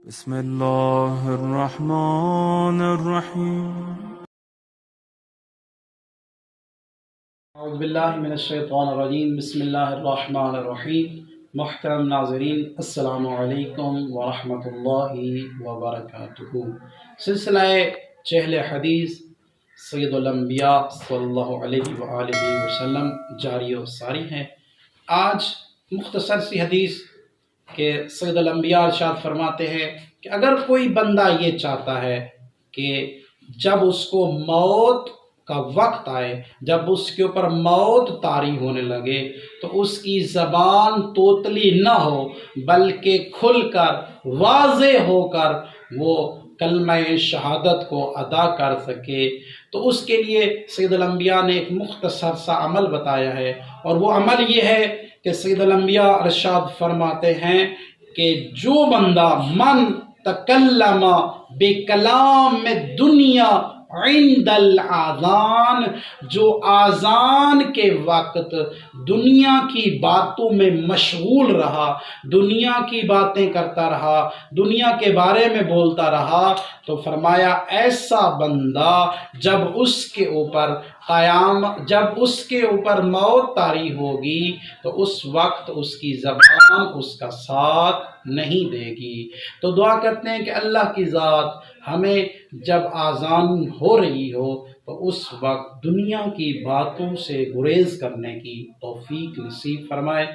بسم الله الرحمن الرحیم. اعوذ باللہ من الشیطان الرجیم. بسم اللہ الرحمن الرحیم. محترم ناظرین، السلام علیکم ورحمۃ اللہ وبرکاتہ. سلسلہ چہل حدیث سید الانبیاء صلی اللہ علیہ وآلہ وسلم جاری و ساری ہے. آج مختصر سی حدیث کہ سید الانبیاء ارشاد فرماتے ہیں کہ اگر کوئی بندہ یہ چاہتا ہے کہ جب اس کو موت کا وقت آئے، جب اس کے اوپر موت طاری ہونے لگے، تو اس کی زبان توتلی نہ ہو بلکہ کھل کر واضح ہو کر وہ کلمہ شہادت کو ادا کر سکے، تو اس کے لیے سید الانبیاء نے ایک مختصر سا عمل بتایا ہے. اور وہ عمل یہ ہے کہ سید الانبیاء ارشاد فرماتے ہیں کہ جو بندہ من تکلم بکلام دنیا عند الاذان، جو آذان کے وقت دنیا کی باتوں میں مشغول رہا، دنیا کی باتیں کرتا رہا، دنیا کے بارے میں بولتا رہا، تو فرمایا ایسا بندہ جب اس کے اوپر موت طاری ہوگی تو اس وقت اس کی زبان اس کا ساتھ نہیں دے گی. تو دعا کرتے ہیں کہ اللہ کی ذات ہمیں جب آذان ہو رہی ہو تو اس وقت دنیا کی باتوں سے گریز کرنے کی توفیق نصیب فرمائے.